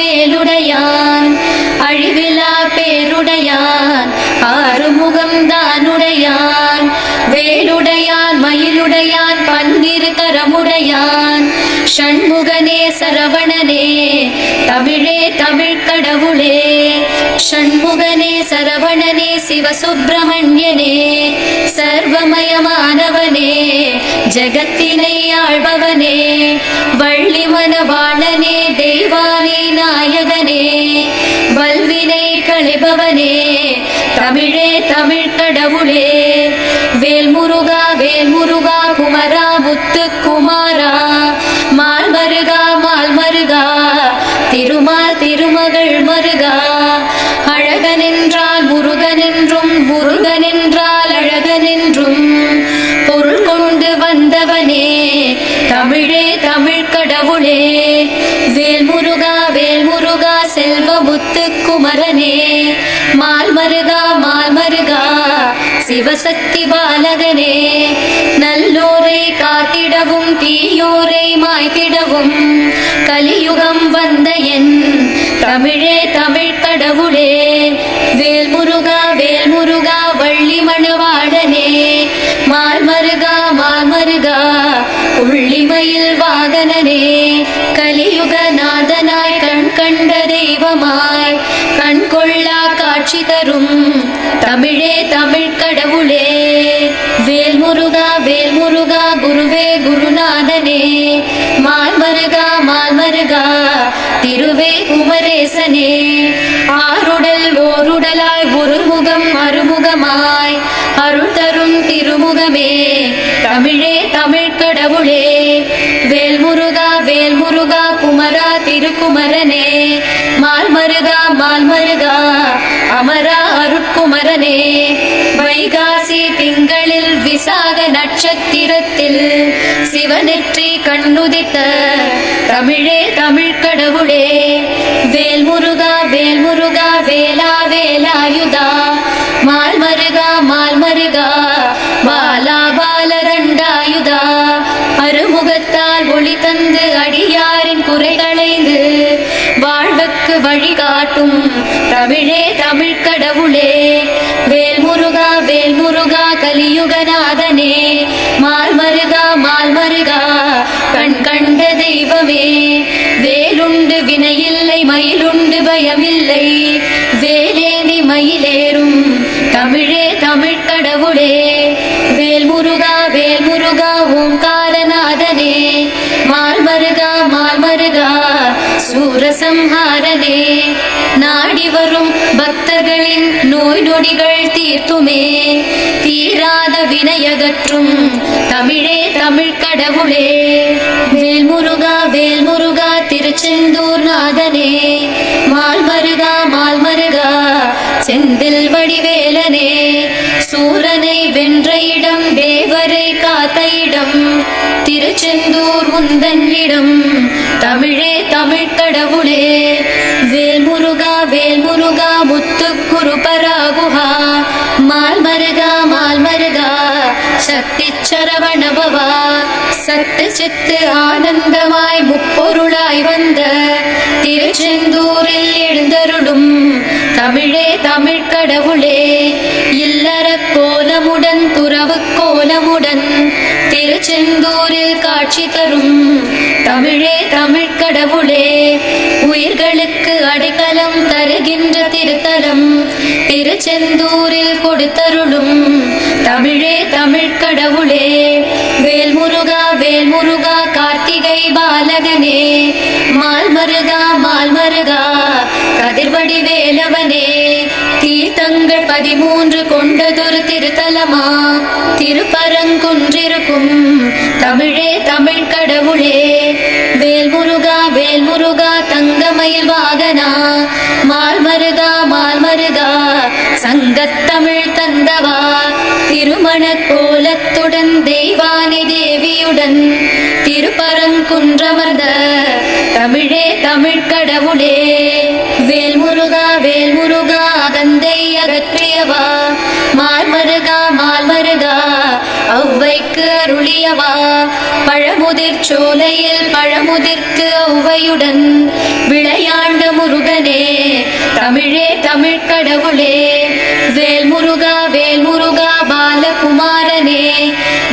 வேலுடையான் அழிவிலா பேருடையான் ஆறுமுகம் தானுடையான் வேலுடையான் மயிலுடையான் பன்னிரு கரமுடையான் ஷண்முகனே சரவணனே தமிழே தமிழ் கடவுளே ஷண்முகனே சரவணனே சிவசுப்பிரமணியனே சர்வமயமானவனே ஜகத்தினை ஆள்பவனே வள்ளி மணவாளனே தெய்வானே நாயகனே வல்வினை களைபவனே தமிழே தமிழ் கடவுளே வேல்முருகா வேல்முருகா குமரா முத்து குமாரா மால்மருகா மால்மருகா திருமால் திருமகள் மருகா அழகனென்றால் முருகனென்றும் முருகனென்றால் அழகனென்றும் பொருள் கொண்டு வந்தவனே தமிழே தமிழ் கடவுளே வேல்முருகா வேல்முருகா செல்வமுத்து குமரனே மால்மருகா மால்மருகா சிவசக்தி பாலகனே நல்லோரை காத்திடவும் தீயோரை மாய்த்திடவும் கலியுகம் வந்த என் தமிழே தமிழ் கடவுளே வேல்முருகா வேல்முருகா வள்ளி மணவாளனே மால்மருகா மால்மருகா உள்ளிமயில் வாகனனே கலியுக நாதனாய் கண் கண்ட தெய்வமாய் கண் கொள்ளா காட்சி தரும் தமிழே தமிழ் கடவுளே வேல்முருகா வேல்முருகா குருவே குருநாதனே மால்மருகா மால்மருகா திருவே குமரேசனே ஆருடல் ஓருடலாய் ஒருமுகம் மறுமுகமாய் அருள் தரும் திருமுகமே தமிழே தமிழ் கடவுளே வேல்முருகா வேல்முருகா குமரா திருக்குமரனே மால்மருகா மால்மருகா அமரா அருட்குமரனே வைகாசி திங்களில் விசாக நட்சத்திரத்தில் சிவனெற்றி கண்ணுதித்த தமிழே தமிழ் கடவுளே வேல்முருகா வேல்முருகா வேலா வேலாயுதா மால்மருகா மால்மருகா பாலா பாலதண்டாயுதா அருமுகத்தால் ஒளி தந்து அடியாரின் குறைகளைந்து வாழ்வுக்கு வழிகாட்டும் தமிழே தமிழ் கடவுளே வேல்முருகா வேல்முருகா கலியுகநாதனே மால்மருகா மால்மருகா கண் கண்ட தெய்வமே வேலுண்டு வினையில்லை மயிலுண்டு பயமில்லை வேலேந்தி மயிலேறும் தமிழே தமிழ் கடவுளே வேல்முருகா வேல்முருகா ஓங்காரநாதனே மால்மருகா மால்மருகா சூரசம்ஹாரனே நாடி வரும் பக்தர்களின் நோய் நொடிகள் தீர்த்துமே தீராத வினையகற்றும் தமிழே தமிழ் கடவுளே வேல்முருகா வேல்முருகா திருச்செந்தூர் நாதனே மால்மருகா மால்மருகா செந்தில் வடிவேலனே சூரனை வென்ற இடம் தேவரை காத்த இடம் திருச்செந்தூர் உந்தன் இடம் தமிழே தமிழ் கடவுளே வேல்முருகா வேல்முருகா முத்துக்குரு பராகுஹா மால்மருகா மால்மருகா சக்தி சரவணபவா சத்து சித்து ஆனந்தமாய் முப்பொருளாய் வந்த திருச்செந்தூரில் எழுந்தருளும் தமிழே தமிழ் கடவுளே இல்லற கோலமுடன் துறவு கோலமுடன் திருச்செந்தூரில் காட்சி தரும் தமிழே தமிழ் கடவுளே உயிர்களுக்கு அடைக்கலம் தருகின்ற திருத்தலம் திருச்செந்தூரில் கொடுத்தருளும் தமிழே தமிழ் கடவுளே வேல்முருகா வேல்முருகா கார்த்திகை பாலகனே மால்மருகா மால்மருகா கதிர்வடி வேலவனே தீர்த்தங்கள் 13 கொண்டதொரு திருத்தலமா திருப்பரங்குன்றிருக்கும் தமிழே தமிழ் கடவுளே வேல்முருகா வேல்முருகா தங்கமயில் வாகனா மால்மருகா மால்மருகா சங்கத்தமிழ் தந்தவா திருமண கோலத்துடன் தெய்வானி தேவியுடன் திருப்பரங்குன்றமர்ந்த தமிழே தமிழ் கடவுளே வேல்முருகா வேல்முருகா அகந்தை அகற்றியவா மால்மருகா மால்மருகா ஔவைக்கு அருளியவா பழமுதிர் சோலையில் பழமுதிர்க்கு ஔவையுடன் விளையாண்ட முருகனே தமிழே தமிழ் கடவுளே வேல்முருகா வேல்முருகா பாலகுமாரனே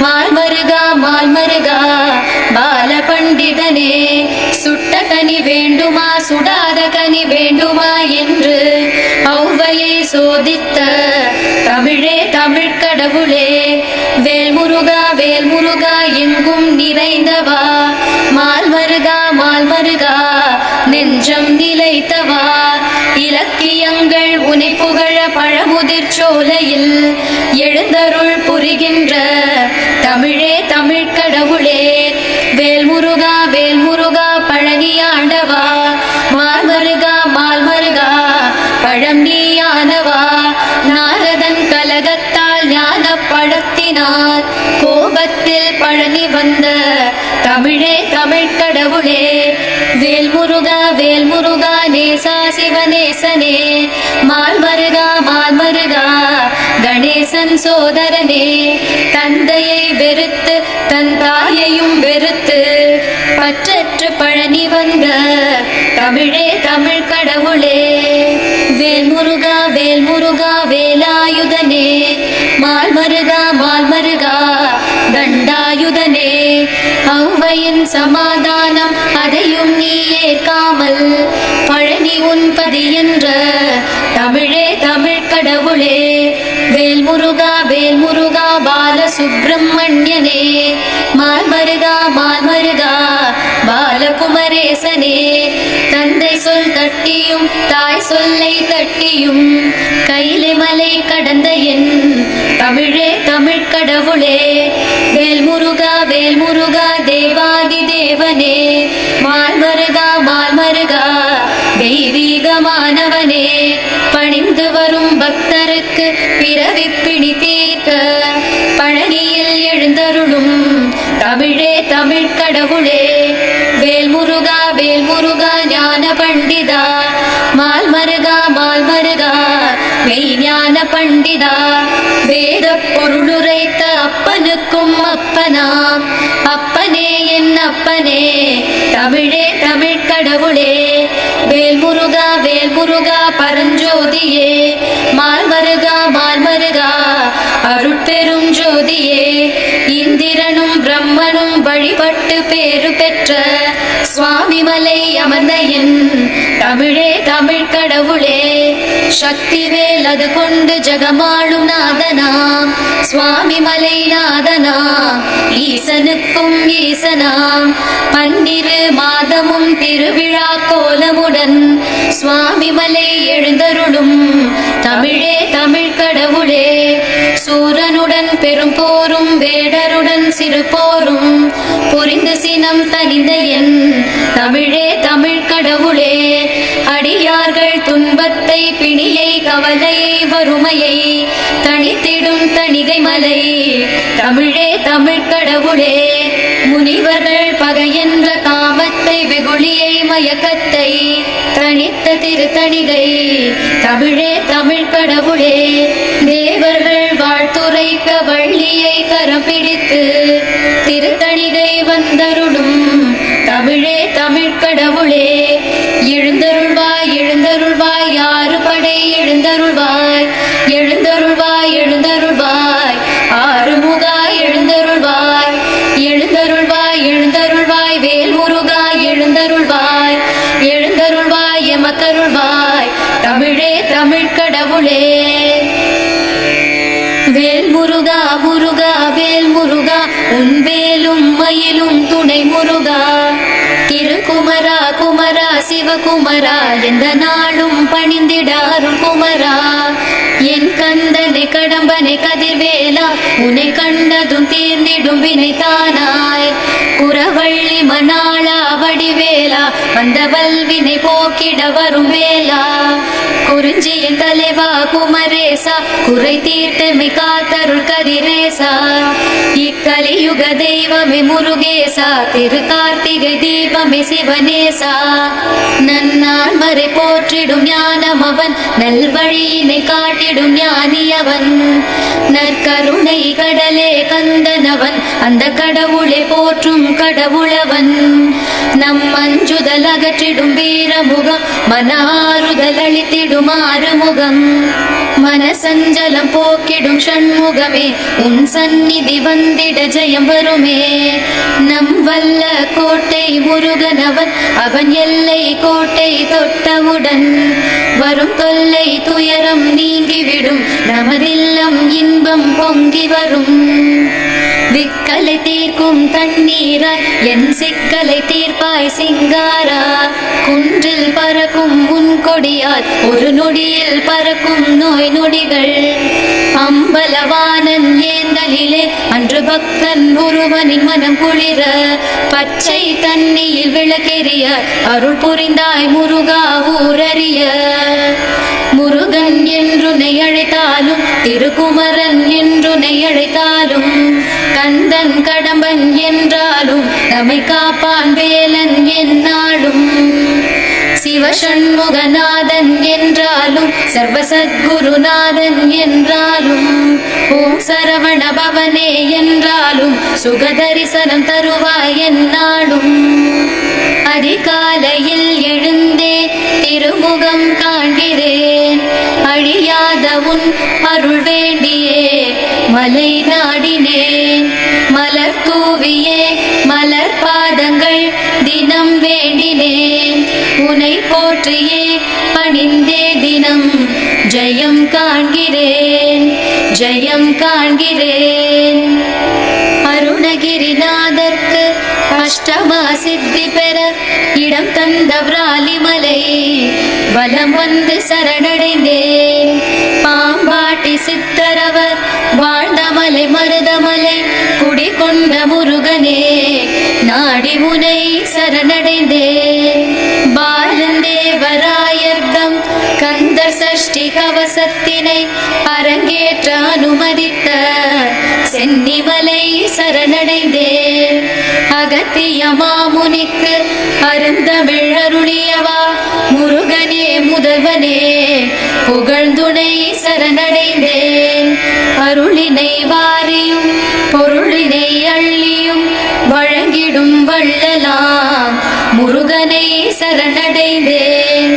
மால்மருகா மால்மருகா பால பண்டிதனே சுட்ட கனி வேண்டுமா சுடாத கனி வேண்டுமா என்று ஔவையை சோதித்த தமிழே தமிழ் கடவுளே வேல்முருகா வேல்முருகா எங்கும் நிறைந்தவா மால்மருகா மால்மருகா நெஞ்சம் நிலைத்தவா இலக்கியங்கள் உனை புகழ பழமுதிர் சோலையில் எழுந்தருள் புரிகின்ற தமிழே தமிழ் கடவுளே வேல்முருகா வேல்முருகா பழனியாண்டவா மால்மருகா மால்மருகா பழம் நீயானவா நாரதன் கலகத்தால் ஞான பழத்தினார் கோபத்தில் பழனி வந்த தமிழே தமிழ் கடவுளே வேல்முருகா வேல்முருகா நேசா சிவநேசனே மால்மருகா மால்மருகா கணேசன் சோதரனே தந்தையை வெறுத்து தன் தாயையும் வெறுத்து பற்றற்று பழனி வந்த தமிழே தமிழ் கடவுளே வேல்முருகா வேல்முருகா வேலாயுதனே மால்மருகா மால்மருகா தண்டாயுதனே ஔவையின் சமாதானம் அதையும் நீ ஏற்காமல் பழனி உன்பதி என்ற தமிழே தமிழ் கடவுளே வேல்முருகா வேல்முருகா பாலசுப்பிரமணியனே மால்மருகா மால்மருகா பாலகுமரேசனே தந்தை சொல் தட்டியும் தாய் சொல்லை தட்டியும் கைலை மலை கடந்த என் தமிழே தமிழ் கடவுளே வேல்முருகா வேல்முருகா தேவாதி தேவனே மால்மருகா மால்மருகா தெய்வீகமானவனே பணிந்து வரும் பக்தருக்கு பிறவி பிணி தீர்க்க பழனியில் எழுந்தருளும் தமிழே தமிழ் கடவுளே வேல்முருகா வேல்முருகா ஞான பண்டிதா மால்மருகா மால்மருகா மெய்ஞான பண்டிதா வேத பொருளுரைத்த அப்பனுக்கும் அப்பனாம் அப்பனே என் அப்பனே தமிழே தமிழ் கடவுளே வேல்முருகா வேல்முருகா பரஞ்சோதியே மால்மருகா மால்மருகா அருட்பெரும் ஜோதியே இந்திரனும் பிரம்மனும் வழிபட்டு பேரு பெற்ற சுவாமி மலை அமர்ந்த என் தமிழே தமிழ் கடவுளே சக்தி வேல் அது கொண்டு ஜகமாளும் நாதனாம் சுவாமி மலை நாதனாம் ஈசனுக்கும் ஈசனாம் பன்னிரு மாதமும் திருவிழா கோலமுடன் சுவாமி மலை எழுந்தருளும் தமிழே தமிழ் கடவுளே சூரனுடன் பெரும் போரும் வேடருடன் சிறு போரும் புரிந்து சினம் தனிந்த என் தமிழே தமிழ் கடவுளே அடியார்கள் துன்பத்தை பிணியை கவலையை வறுமையை தனித்திடும் தணிகை மலை தமிழே தமிழ் கடவுளே முனிவர்கள் பகையென்ற காமத்தை வெகுளியை மயக்கத்தை தனித்த திருத்தணிகை தமிழே தமிழ் கடவுளே தேவர்கள் வாழ்த்துரைக்க வள்ளியை கரம் பிடித்து திருத்தணிகை வந்தருளும் தமிழே தமிழ் கடவுளே எழுந்தருள்வாய் எழுந்தருள்வாய் யாரு படை எழுந்தருள்வாய் எழுந்தருள்வாய் எழுந்தருள்வாய் ஆறுமுகா எழுந்தருள்வாய் எழுந்தருள்வாய் எழுந்தருள்வாய் வேல்முருகா எழுந்தருள்வாய் எழுந்தருள்வாய் எமக்கருள்வாய் தமிழே தமிழ் கடவுளே வேல்முருகா முருகா வேல்முருகா உன் வேலும் மயிலும் துணை முருகா திருக்குமரா குமரா சிவகுமரா எந்த நாளும் பணிந்திடாரும் குமரா என் கந்தனை கடம்பனை கதிர்வேலா உன்னை கண்டதும் தீர்ந்திடும் வினை தானாய் குறவள்ளி மணாளா வடிவேலா வந்த வல்வினை போக்கிட வரும் வேலா குறிஞ்சியின் தலைவா குமரேசா, குறை தீர்த்தமை காத்தருள் கதிரேசா. இக்கலியுக தெய்வமே முருகேசா, திரு கார்த்திகை தீபமே சிவனேசா. நன்னான் மறை போற்றிடும் ஞானம் அவன், நல்வழியினை காட்டிடும் ஞானியவன். நற்கருணை கடலே கந்தனவன், அந்த கடவுளை போற்றும் கடவுளவன். நம் அஞ்சுதல் அகற்றிடும் வீரமுகம், மன ஆறுதல் அளித்திடும் ஆறுமுகம். மனசஞ்சலம் போக்கிடும் ஷண்முகமே, உன் சந்நிதி வந்திட ஜெயம் வருமே. நம் வல்ல கோட்டை முருகனவன், அவன் எல்லை கோட்டை தொட்டவுடன் வரும் தொல்லை துயரம் நீங்கிவிடும், நமதில்லம் இன்பம் பொங்கி வரும். விக்கலை தீர்க்கும் தண்ணீராய் என் சிக்கலை தீர்ப்பாய் சிங்காரா. குன்றில் பறக்கும் உன் கொடியால் ஒரு நொடியில் பறக்கும் நோய் நொடிகள். அம்பலவானன் ஏந்தலிலே அன்று பக்தன் ஒருவனின் மனம் குளிர, பச்சை தண்ணியில் விளக்கெரிய அருள் புரிந்தாய் முருகா ஊரறிய. முருகன் என்றுனை அழைத்தாலும், திருக்குமரன் என்றுனை அழைத்தாலும், கந்தன் கடம்பன் என்றாலும் நம்மை காப்பான் வேலன் என்னாலும். சிவசண்முகநாதன் என்றாலும், சர்வசத்குருநாதன் என்றாலும், ஓம் சரவண பவனே என்றாலும், சுகதரிசனம் தருவாய் என்னாலும். அதிகாலையில் எழுந்தே திருமுகம் காண்கிறேன், அழியாத உன் அருள் வேண்டியே மலை நாடினேன். மலர் தூவியே மலர் பாதங்கள் தினம் வேண்டினேன், உனை போற்றியே பணிந்தே தினம் ஜெயம் காண்கிறேன், ஜெயம் காண்கிறேன். அருணகிரிநாதர்க்கு அஷ்டமா சித்தி பெற இடம் தந்த விராலிமலை வலம் வந்து சரணடைந்தேன். பாம்பாட்டி சித்தரவர் வாழ்ந்த மலை மருதமலை குடிகொண்ட முருகனே, நாடி உனை சரணடைந்தேன். பாலந்தேவராயர்தம் கந்த சஷ்டி கவசத்தினை அரங்கேற்ற அனுமதித்த சென்னிமலை சரணடைந்தேன். அகத்திய மாமுனிக்கு அருந்தமிழ் அருளியவா முருகனே முதல்வனே, புகழ்ந்துணை சரணடைந்தேன். அருளினை வாரியும் பொருளினை அள்ளியும் வழங்கிடும் வள்ளலாம் முருகனை சரணடைந்தேன்.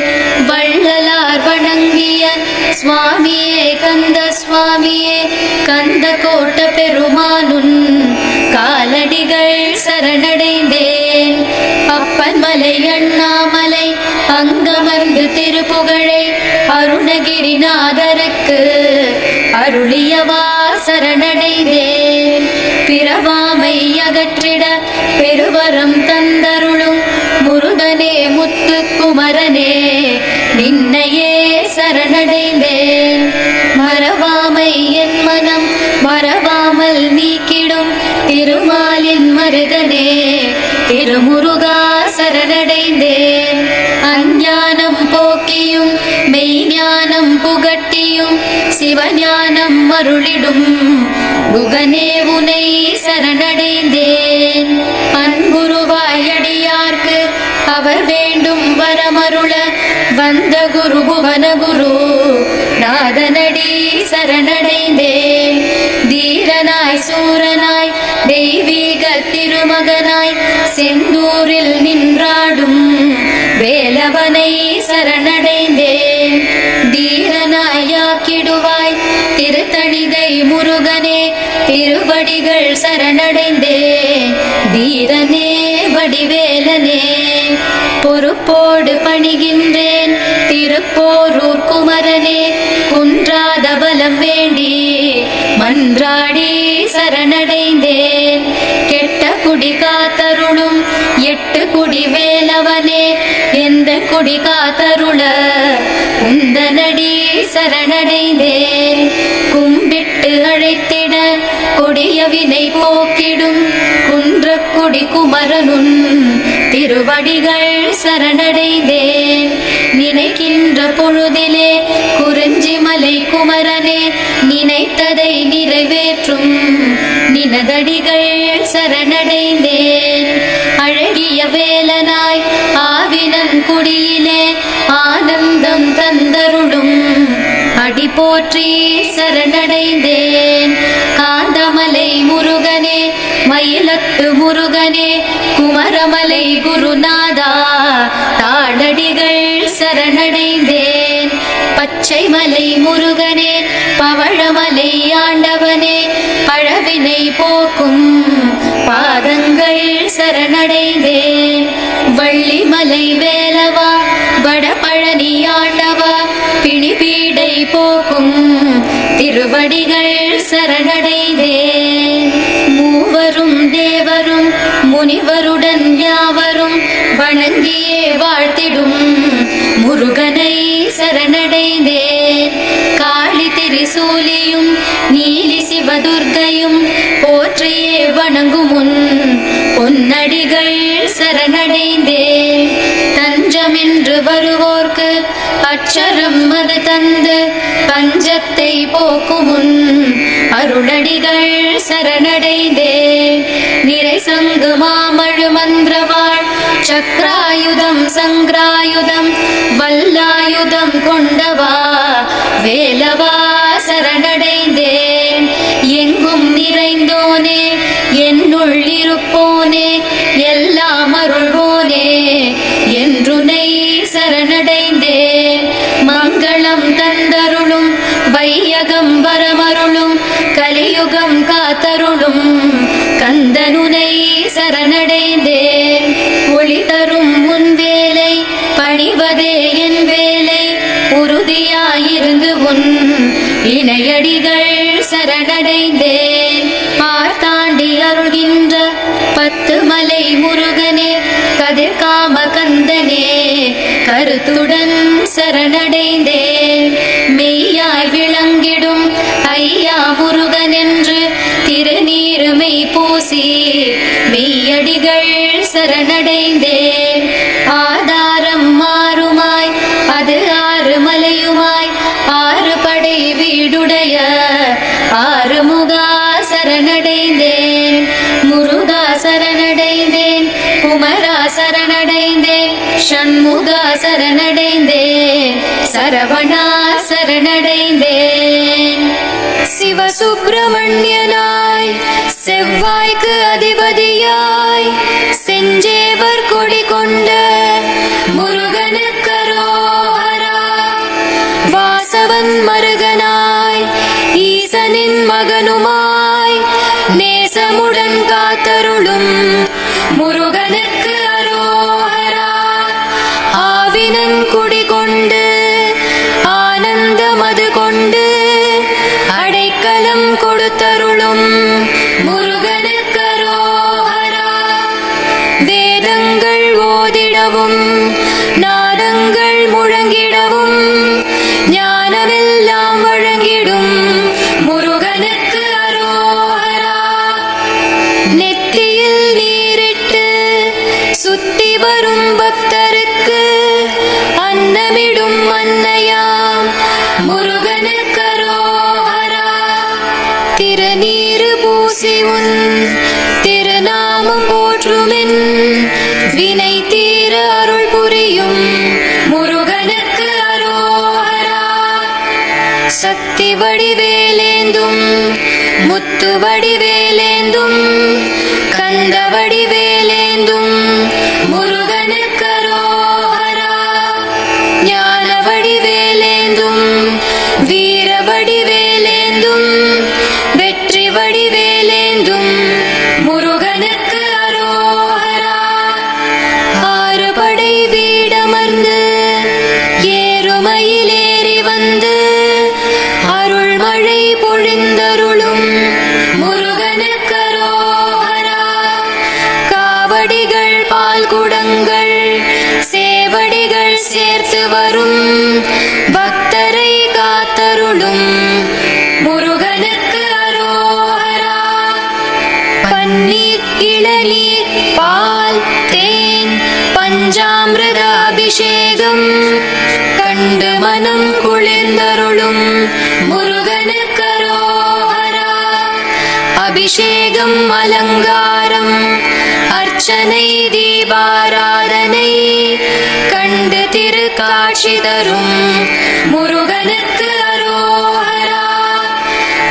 வள்ளலார் வணங்கிய சுவாமியே கந்த சுவாமியே, கந்த கோட்ட பெருமானுன் காலடிகள் சரணடைந்தேன். அப்பன் மலை அண்ணாமலை அங்கமர்ந்து திருப்புகழை அருணகிரிநாதருக்கு அருளியவா சரணடைந்தேன். பிறவாமை அகற்றிட பெருவரம் தந்தருளும் முருகனே முத்துக்குமரனே, நின்னையே சரணடைந்தேன். மறவாமை என் மனம் மறவாமல் நீக்கிடும் திருமாலின் மருகனே, திருமுருகா சரணடைந்தேன். அஞ்ஞானம் போக்கியும் மெய்ஞானம் புகட்டியும் சிவஞானம் அருளிடும் குகனே உனை சரணடைந்தேன். அன்புருவாயடியார்க்கு அவர் வேண்டும் வரமருள வந்த குரு புவன குரு நாதனடி சரணடைந்தேன். தீரனாய் சூரனாய் தெய்வீக திருமகனாய் செந்தூரில் நின்றாடும் வேலவனை சரணடைந்தேன். தீரனாயாக்கிடுவாய் திருத்தணிகை முருகனே, திருவடிகள் சரணடைந்தேன். தீரனே வடிவேலனே, பொறுப்போடு பணிகின்றேன் திருப்போரூர் குமரனே, குன்றாத பலம் வேண்டி மன்றாடி சரணடைந்தேன். கெட்ட குடி காத்தருளும் எட்டு குடி வேலவனே, எந்த குடி காத்தருள உந்தனடி சரணடைந்தேன். கும்பிட்டு அழைத்திட கொடிய வினை போக்கிடும் குன்றக்குடி குமரனுன் திருவடிகள் சரணடைந்தேன். நினைக்கின்ற பொழுதிலே குறிஞ்சி மலை குமரனே நினைத்ததை நிறைவேற்றும் நினதடிகள் சரணடைந்தேன். அழகிய வேலனாய் ஆவினன்குடியிலே ஆனந்தம் தந்தருளும் அடி போற்றி சரணடைந்தேன். காந்தமலை முருகனே மயிலத்து முருகனே குமரமலை குருநாதா தாளடிகள் சரணடைந்தேன். பச்சை மலை முருகனே பவழமலை ஆண்டவனே பழவினை போக்கும் பாதங்கள் சரணடைந்தேன். வள்ளிமலை வேலவா வடபழனி ஆண்டவா பிணிபீடை போக்கும் திருவடிகள் சரணடைந்தேன். மூவரும் தேவரும் முனிவருடன் யாவரும் வணங்கியே வாழ்த்திடும் முருகனை சரணடைந்தேன். காளி திரிசூலியும் நீலி சிவதுர்க்கையும் போற்றியே வணங்குமுன் பொன்னடிகள் சரணடைந்தேன். தஞ்சமென்று வருவோர்க்கு அச்சரம் அது தந்து பஞ்சத்தை போக்குமுன் அருளடிகள் சரணடைந்தேன். நிறை சங்கு மாமழு மந்திரவாள் சக்ராயுதம் சங்கிராயுதம் வல்லாயுதம் கொண்டவா வேலவா சரணடைந்தேன். எங்கும் நிறைந்தோனே என்னுள் இருப்போனே எல்லாம் அருள்வோனே என்றுனை சரணடைந்தேன். மங்களம் தந்தருளும் வையகம் வரமருளும் கலியுகம் காத்தருளும் கந்தனுனை சரணடைந்தேன். ஒளி தரும் உன் வேலை பணிவதே என் வேலை உறுதியாயிருந்து உன் இணையடிகள் சரணடைந்தேன். பார்த்தாண்டி அருள்கின்ற பத்து மலை முருகனே கதிர்காம கந்தனே கருத்துடன் சரணடைந்தேன். மெய்யாய் விளங்கிடும் ஐயா முருகன் என்று திருநீருமை பூசி மெய்யடிகள் சரணடைந்தேன். ஆதாரம் மாறுமாய் அது ஆறு மலையுமாய் ஆறு படை வீடுடைய ஆறுமுகா சரணடைந்தேன். முருகா சரணடைந்தேன். குமரா சரணடைந்தேன். ஷண்முகா சரணடைந்தேன். சரவணா சரணடைந்தேன். சிவசுப்பிரமணியனாய் செவ்வாய்க்கு அதிபதியாய் செஞ்சேவர் கொடி கொண்ட முருகனுக்கரோஹரா. வாசவன் மருகனாய் ஈசனின் மகனுமாய் நேசமுடன் காத்தருளும் முருகனுக்கு அரோஹரா. ஆவினன் குடி கொண்டு ஆனந்தமது கொண்டு அடைக்கலம் கொடுத்தருளும் முருகனுக்கு அரோஹரா. வேதங்கள் ஓதிடவும் நாதங்கள் முழங்கிடவும் ஞானமெல்லாம் வழங்கிடும் முருகனுக்கு அரோஹரா. நெத்தியில் நீரிட்டு சுத்தி வரும் பக்தருக்கு அன்னமிடும் அன்னையாம் முருகனுக்கு அரோஹரா. திருநீரு பூசி உன் திருநாமம் போற்றுமின் வினை தீர அருள் புரியும் முருகனுக்கு அரோஹரா. சக்தி வடிவேலேந்தும் முத்து வடிவேலேந்தும் கந்த வடிவேலேந்தும் முருகனுக்கு அரோஹரா. ஞான வடிவேலேந்தும் வீர வடிவேலேந்தும் வெற்றி வடிவேலேந்தும் முருகனுக்கு அரோஹரா. ஆறு படை வீடமர்ந்து ஏறுமையிலேறி வந்து அருள்மழை பொழிந்தருளும் முருகனுக்கு அரோஹரா. காவடிகள் பால் குடங்கள் சேவடிகள் சேர்த்து வரும் பக்தரை காத்தருளும் முருகனுக்கு அரோஹரா. பன்னீர் இளநீர் பால் தேன் பஞ்சாமிர்த அபிஷேகம் அபிஷேகம் கண்டு மனம் குளிர்ந்தருளும் முருகனுக்கு அரோகரா. அபிஷேகம் அலங்காரம் அர்ச்சனை தீபாராதனை கண்டு திருக்காட்சி தரும் முருகனுக்கு அரோகரா.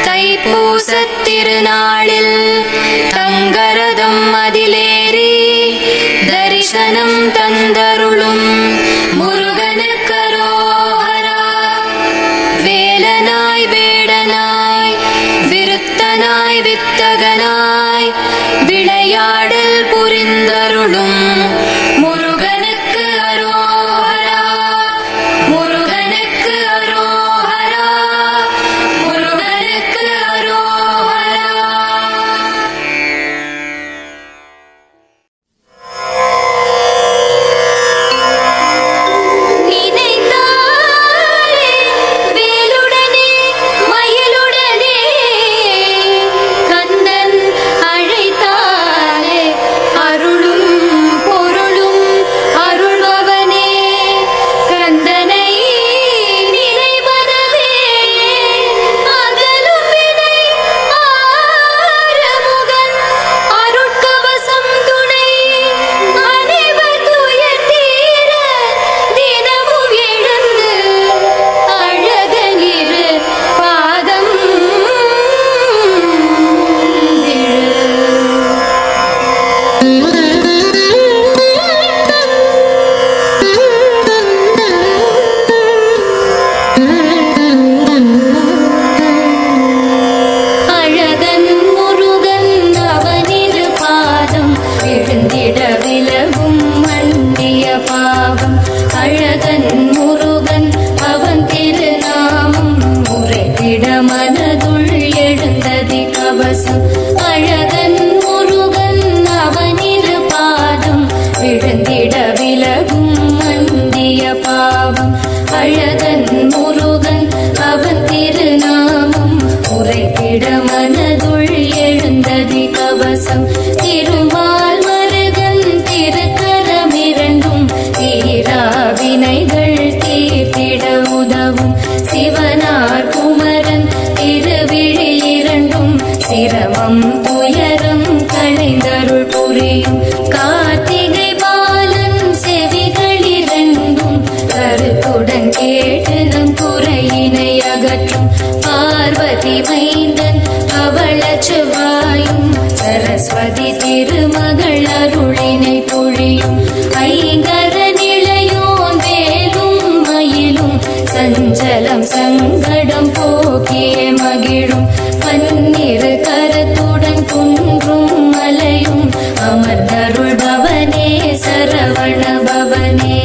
தைப்பூசத் திருநாளில் தங்கரதம் அதிலேறி தரிசனம் தந்தருளும் முருகனுக்கு அரோகரா. வேலனாய் வேடனாய் விருத்தனாய் வித்தகனாய் விளையாடல் புரிந்தருளும் முருகனுக்கு அரோகரா. முருகனுக்கு அரோகரா. முருகனுக்கு அரோகரா. நினைத்தாலே வேலுடனே மயிலுடனே கண்ணன் அழைத்தாலே அருளும் பொருளும் அருள்பவனே. கந்தனை நினைவனவே அகலும் வினை ஆறுமுகன் அருட்கவசம் துணை அனைவர் துயர் தீர தினமும் எழுந்து அழகனிரு பாதம் அழகன் முருகன் அவனிரு பாதம் விழுந்திட விலகும் மண்டிய பாவம். அழகன் முருகன் அவன் திருநாமம் உரைத்திட மனதுள் எழுந்ததி கவசம். அழகன் முருகன் அவனிரு பாதம் விழுந்திட விலகும் மண்டிய பாவம். அழகன் முருகன் அவன் திருநாமம் உரைத்திட மனதுள் எழுந்ததி கவசம். திருமால் மருகன் திருக்கரமிரண்டும் தீரா வினைகள் தீர்த்திட உதவும். சிவனார் குமரன் திருவிழி இரண்டும் சிரமம் துயரம் களைந்தருள் புரியும். கார்த்திகை பாலன் செவிகள் இரண்டும் கருத்துடன் கேட்டு நம் குறையினை அகற்றும். பார்வதி மைந்தன் அவள செவ்வாயும் சரஸ்வதி திருமகள் அருளினை பொழியும். ஐங்கர நிலையோன் வேலும் மயிலும் சஞ்சலம் சங்கடம் போக்கிய மகிழும். பன்னிரு கரத்துடன் குன்றும் மலையும் அமர்ந்தருள் பவனே சரவண பவனே.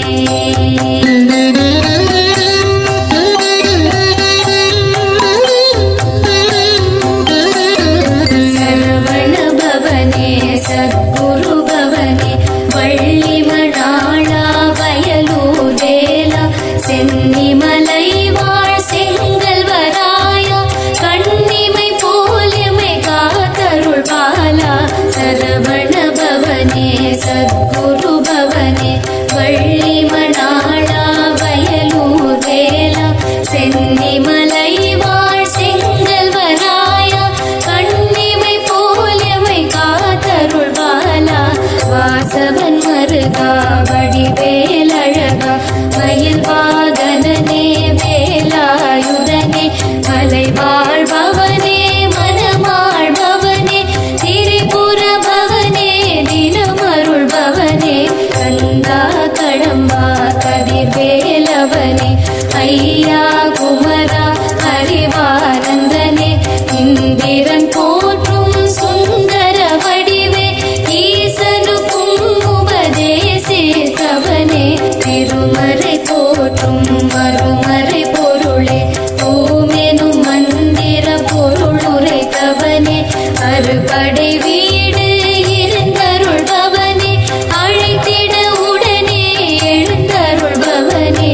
சரவண பவனே சத்குரு பவனே வள்ளி மணாளா வயலூர் வேலா சென்னிமலை வாழ் செங்கல் வராயா கண்ணிமை போலிமை காத்தருள் பாலா. சரவண பவனே சத்குரு பவனே வள்ளி மணாளா வயலூர் வேலா சென்னிமலை வாழ் செங்கல் வராயா கண்ணிமை போலிமை காத்தருள் பாலா. வாசவன் மருகா வடிவேலழகா மயில் வாகனனே வேலாயுதனே மலை வாழ்பவனே மனமாழ்பவனே திரிபுர பவனே தினமருள் பவனே. கந்தா கடம்பா கதிர்வேலவனே ஐயா குமரா அறிவானந்தனே இந்திரன் போற்றும் சுந்தர வடிவே ஈசனுக்கும் உபதேசித்தவனே. திருமறை போற்றும் மறுமறை பொருளே ஓமெனும் மந்திர பொருள் உரைத்தவனே. அறுபடை வீடு இருந்தருள் பவனே அழைத்திட உடனே எழுந்தருள் பவனே.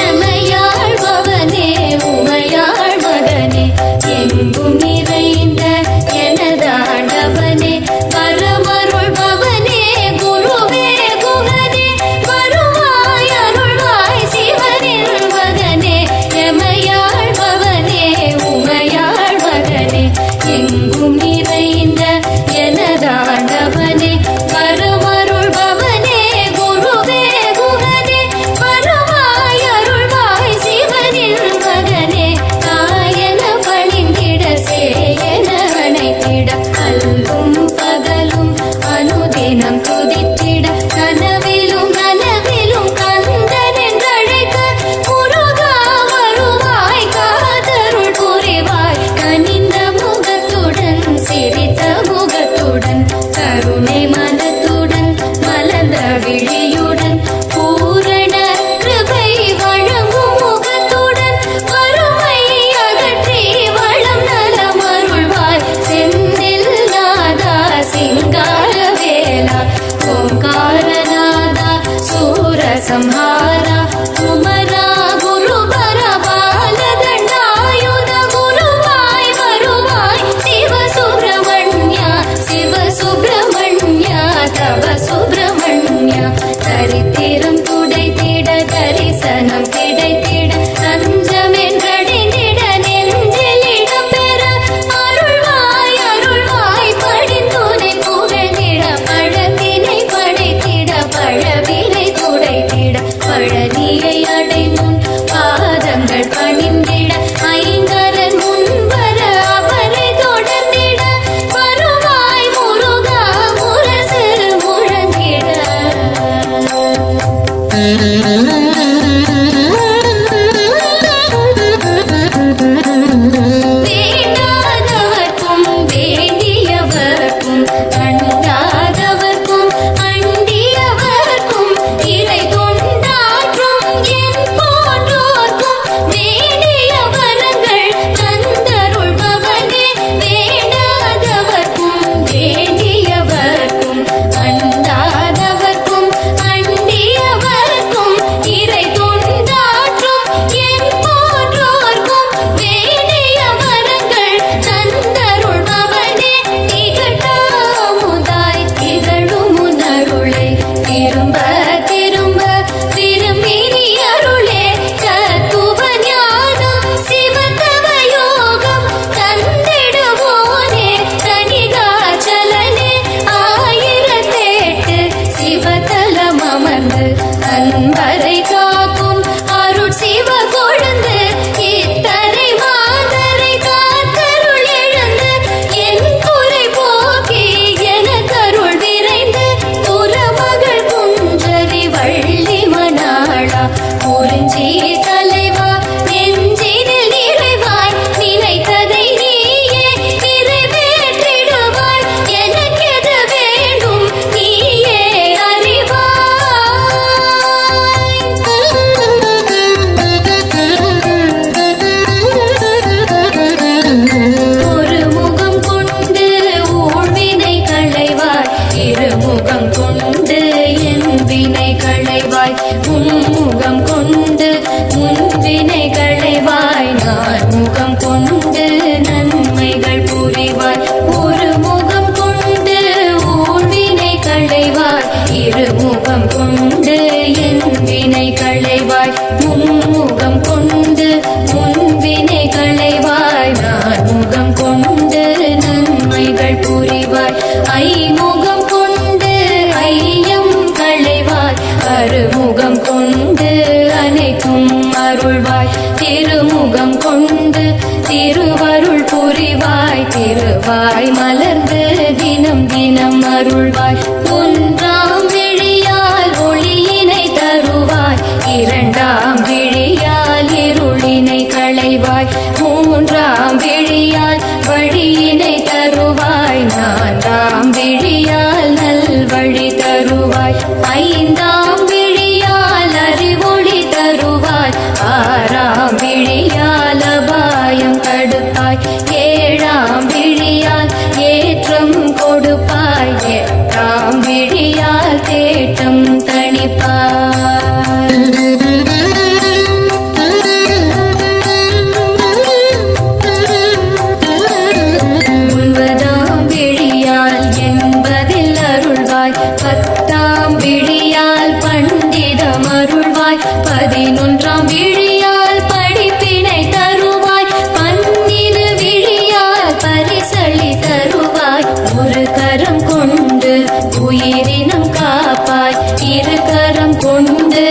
எமையாள் பவனே உமையாள் மகனே எங்கும் நிறைந்த அருள்வாய் திருமுகம் கொண்டு திருவருள் புரிவாய் திருவாய் மலர்ந்து தினம் தினம் அருள்வாய் ஒன்றாம் விழியால் ஒளியினை தருவாய் இரண்டாம் விழியால் இருளினை களைவாய் மூன்றாம் விழியால் வழியினை தருவாய் நான்காம் விழியால் நல்வழி தருவாய் ஐந்தாம் விழியால் அறிவொளி தருவாய் ஆறாம் விழியால் அபாயம் தடுப்பாய் ஏழாம் விழியால் ஏற்றம் கொடுப்பாய் எட்டாம் விழியால் தேட்டம் தணிப்பாய் ஒன்பதாம் விழியால் என்பதில் அருள்வாய் பத்தாம் விழியால் பண்டிதம் அருள்வாய் பதினொன்றாம் விழியால் படிப்பினை தருவாய் பன்னிரு விழியால் பரிசளி தருவாய் ஒரு கரம் கொண்டு உயிரினம் காப்பாய் இரு கரம் கொண்டு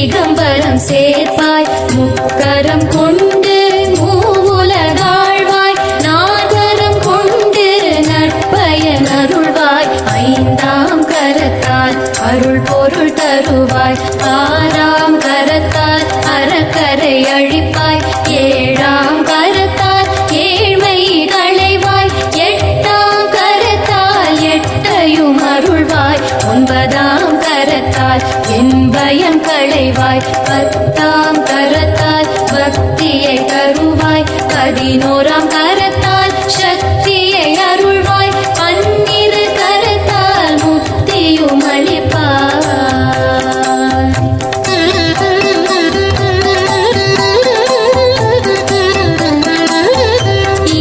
இகம்பரம் சேர்ப்பாய் முக்கரம் கொண்டு மூவுலகாழ்வாய் நாகரம் கொண்டு நற்பயன் அருள்வாய் ஐந்தாம் கரத்தால் அருள் பொருள் தருவாய் ஆறாம் கரத்தால் அறக்கரை அழிப்பாய் ஏழாம் கரத்தால் ஏழ்மை களைவாய் எட்டாம் கரத்தால் எட்டையும் அருள்வாய் ஒன்பதாம் கரத்தால் என் பயம் களைவாய் பத்தாம் கரத்தால் பக்தியை தருவாய் பதினோராம் கரத்தால் சக்தியை அருள்வாய் பன்னிரு கரத்தால் முக்தியும் அளிப்பாய்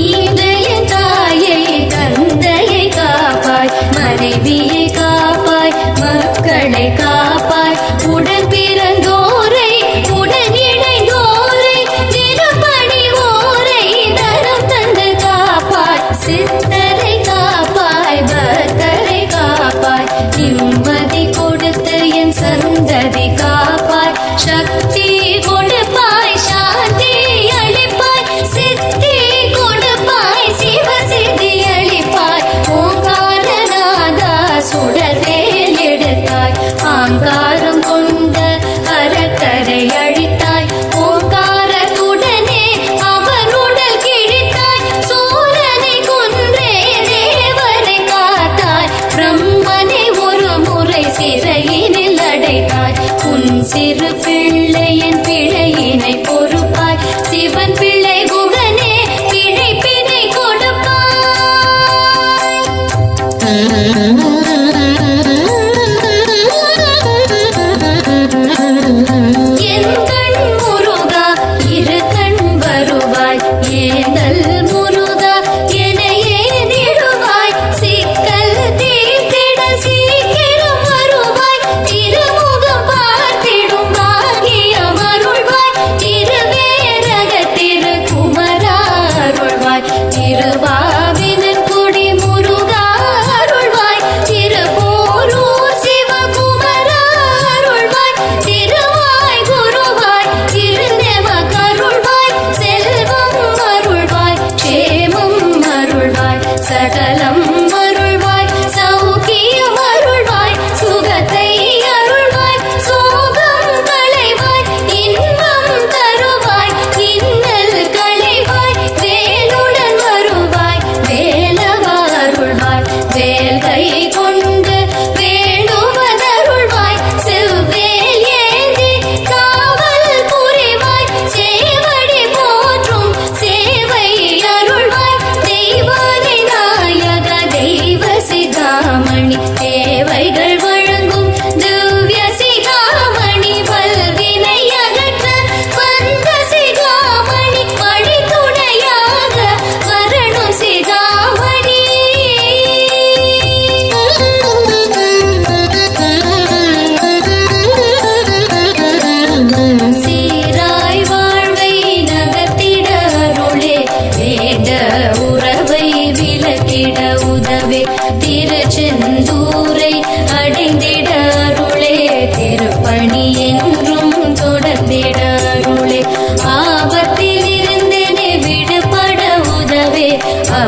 ஈந்தைய தாயை தந்தையை காப்பாய் மனைவியை காப்பாய் மக்களை காப்பாய் உடன் பிறந்தோரை உடன் இணைந்தோரை தினப்பணிவோரை தரம் தந்து காப்பாய் சித்தரை காப்பாய் பக்தரை காப்பாய் நிம்மதி கொடுத்து என் சந்ததி காப்பாய் சக்தி கொடுப்பாய் சாந்தி அளிப்பாய் சித்தி கொடுப்பாய் சிவசித்தி அளிப்பாய் ஓங்காரநாதா சுடர்வேல் எடுத்தாய் ஆங்காரம் கொண்ட அறக்கரை அழித்தாய் ஓங்காரத்துடனே அவர் உடல் கிழித்தாய் சூரனை கொன்றே தேவரை காத்தாய் பிரம்மனை ஒரு முறை சிறையினில் அடைத்தாய் உன் சிறு பிள்ளையின் பிழையினை பொறுப்பாய் சிவன் பிள்ளை குகனே பிழைப்பினை கொடுப்பாய் என் கண் முருகா இரு கண் வருவாய் ஏந்தல் முருகா என ஏந்திடுவாய் சிக்கல் தீர்த்திட சீக்கிரம் வருவாய் திருமுகம் பார்த்திடும் பாகியம் அருள்வாய் திருவேரக திருக்குமரா அருள்வாய் திருவாவினன் குடி முருகா அருள்வாய் திருப்போரூர் சிவகுமரா அருள்வாய் திருவாய் குருவாய் திருநெம கருள்வாய் செல்வம் அருள்வாய்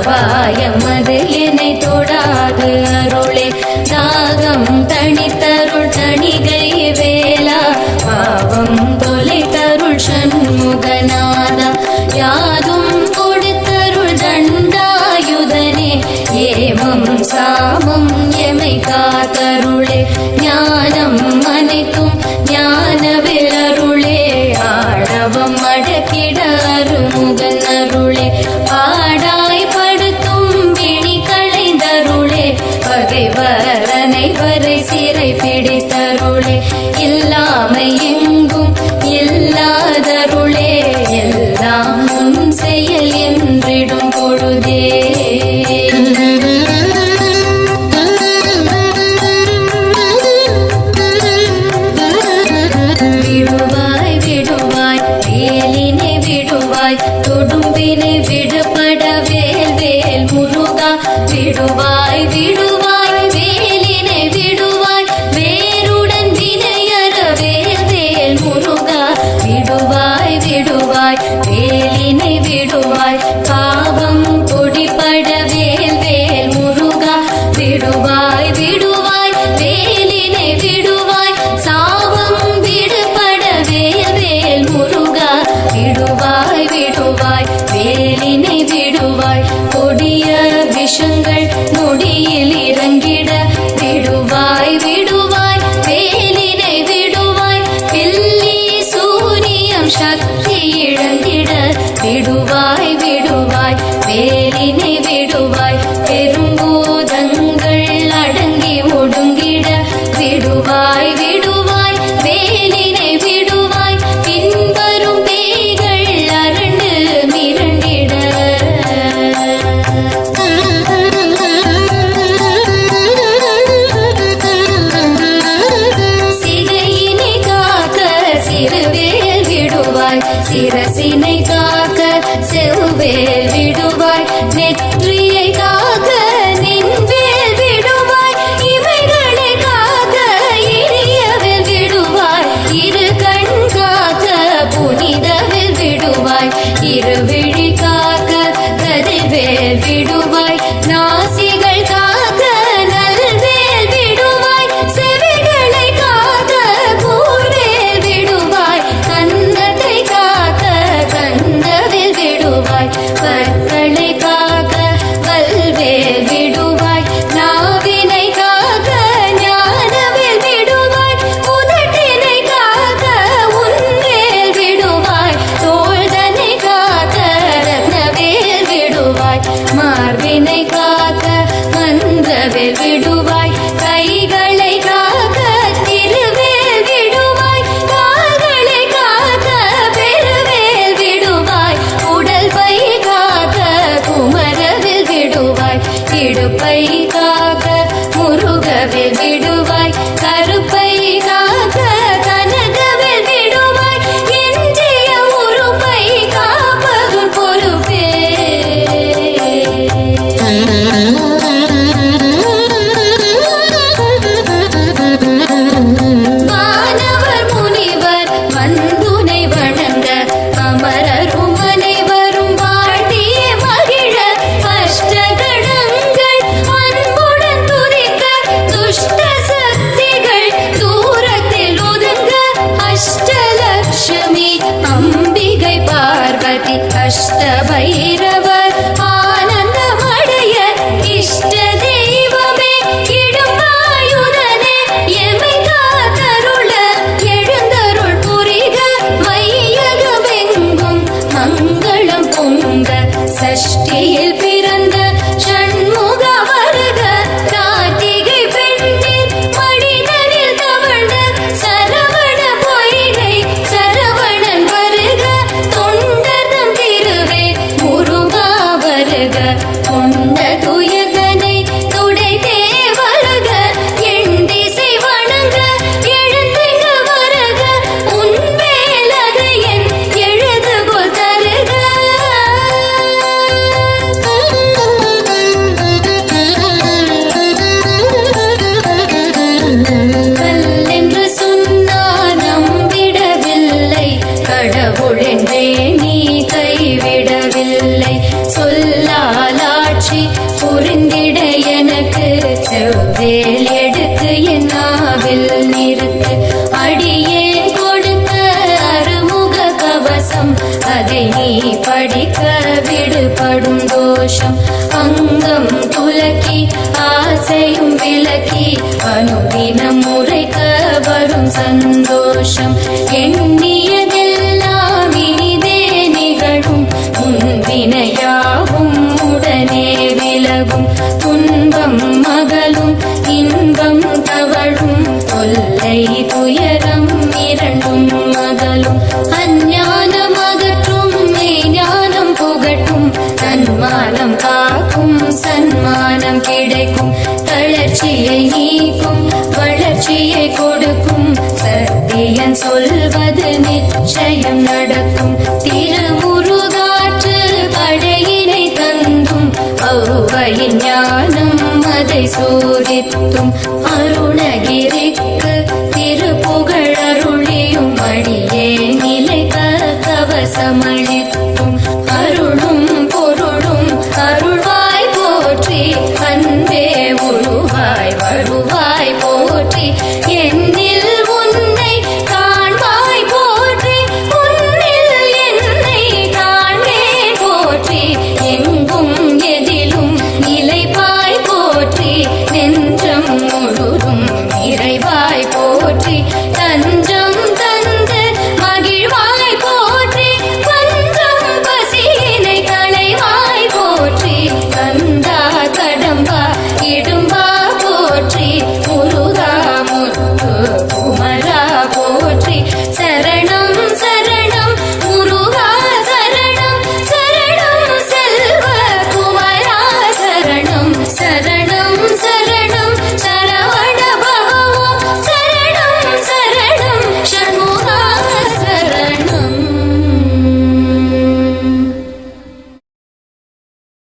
ஆபாயமது என்னை தொடாது அருளே தாகம் தணித்தருள் தணிகை வேளா பாவம் தொலை தருள் சண்முகநாதா யாதும் கொடுத்தருள் தண்டாயுதனே ஏமம் சாமம் எமை காத்தருளே ஞானம் அனைத்தும் ஞானவிலருளே ஆணவம் அடக்கிட அருமுகன் அருளே பாடாய் படுத்தும் பிணி களைந்தருளே பகைவர் அனைவரை சிறை பிடித்தருளே இல்லாமை எங்கும் இல்லாதருளே எல்லாம் உன் செயல் என்றிடும் பொழுதே விடுவாய் விடுவாய் வேலினை விடுவாய் தொடும்பினை விடுபட வேல் வேல் முருகா விடுவாய் விடுவாய் வேலினை விடுவாய் வேருடன் வினையற வேல் வேல் முருகா விடுவாய் விடுவாய் வேலினை விடுவாய் பாவம் கொடிபட வேல் வேல் முருகா விடுவாய் விடுவாய் வேலினை விடுவாய் சாவம் விடுபட வேல் வேல் முருகா விடுவாய் விடுவாய் வேலினை விடுவாய் கொடிய விஷங்கள் நொடியில் இறங்கிட விடுவாய் விடுவாய் வேலினை விடுவாய் பில்லி சூரியம் சக்தி இழந்திட விடுவாய் விடுவாய் வேலினை விடுவாய் பெரும்பூதங்கள் அடங்கி ஒடுங்கிட விடுவாய் விடுவாய் வேலினை விடுவாய் பின்வரும் பேய்கள் அரண்டு மிரண்டிட சிகையினை காக்க சிறுவேல் விடுவாய் சிரசினை காக்க செவ்வேல் விடுவாய் நெற்றியை காக்க நின்வேல் விடுவாய் இவைகளை காக்க இனியவில் விடுவாய் இரு கண் காக்க புனிதவில் விடுவாய் இருவிழி காக்க கதிர்வேல் விடுவாய் நாசிகள் காக்க நல்வேல் விடுவாய் செவிகளை காக்க கூர்வேல் விடுவாய் கன்னத்தை காக்க கந்தவில் விடுவாய் பற்களை காக்க வல்வேல் விடுவாய் நாவினை காக்க ஞானவேல் விடுவாய் உதட்டினை காக்க உன்வேல் விடுவாய் தோள்தனை காக்க ரத்னவேல் விடுவாய் மார்பினை காக்க மந்திரவேல் விடுவாய் கைகளை காக்க திருவேல் விடுவாய் கால்களை காக்க பெருவேல் விடுவாய் உடல் பை காக்க குமரவில் விடுவாய் இடுப்பை காக்க முருகவில் விடுவாய் கருப்பை காக்க கனகவில் விடுவாய் எஞ்சிய உறுப்பை காப்பதும் பொறுப்பே வானவர் முனிவர் வந்துனை வணங்க அமரரும் அனைவரும் வாழ்த்திய மகிழ அஷ்டகணங்கள் அன்புடன் துதிக்க துஷ்ட சக்திகள் தூரத்தில் ஒதுங்க அஷ்டலட்சுமி அம்பிகை பார்வதி அஷ்டபைரவர் ஆனந்தமடைய இஷ்ட தெய்வமே இடும்பாயுதனே எமை காத்தருள எழுந்தருள் புரிக வையகமெங்கும் மங்களம் பொங்க சஷ்டியில் பிறந்த ஷண்முக வருக கார்த்திகை பெண்ணின் மனிதனில் தவழ்ந்த சரவண பொய்கை சரவணன் வருக தொண்டர்தம் திருவே முருகா வருக கொண்ட துயர்தனை துடைத்தே வருக எண்டிசை வணங்க எழுந்திங்க வருக உன் வேலது என் எழுதுகோல் தருக கல்லென்று சொன்னார் நம்பிடவில்லை கடவுளென்றே நீ கைவிடவில்லை சொல்லால் காட்சி புரிந்திட எனக்கு செவ்வேல் எடுத்து என் நாவில் நிறுத்து. அடியேன் கொடுத்த அருமுக கவசம் அதை நீ படிக்க விடுபடும் தோஷம். அங்கம் துலக்கி ஆசையும் விலக்கி அனுதினம் முறைக்க வரும் சந்தோஷம். எண்ணியதெல்லாம் இனிதே நிகழும் முன்வினையாகும் உடனே விலகும். துன்பம் மகளும் இன்பம் தவழும் தொல்லை துயரம் இரண்டும் மகளும். அஞ்ஞானம் அகற்றும் மெய்ஞானம் புகட்டும் தன்மானம் காக்கும் சன்மானம் கிடைக்கும். தளர்ச்சியை நீக்கும் வளர்ச்சியை கொடுக்கும் சத்தியன் சொல்வது நிச்சயம் நடக்கும். திருமுருகாற்று படையினை தந்தும் ஔவையின் ஞானம் அதை சோதித்தும் அருணகிரி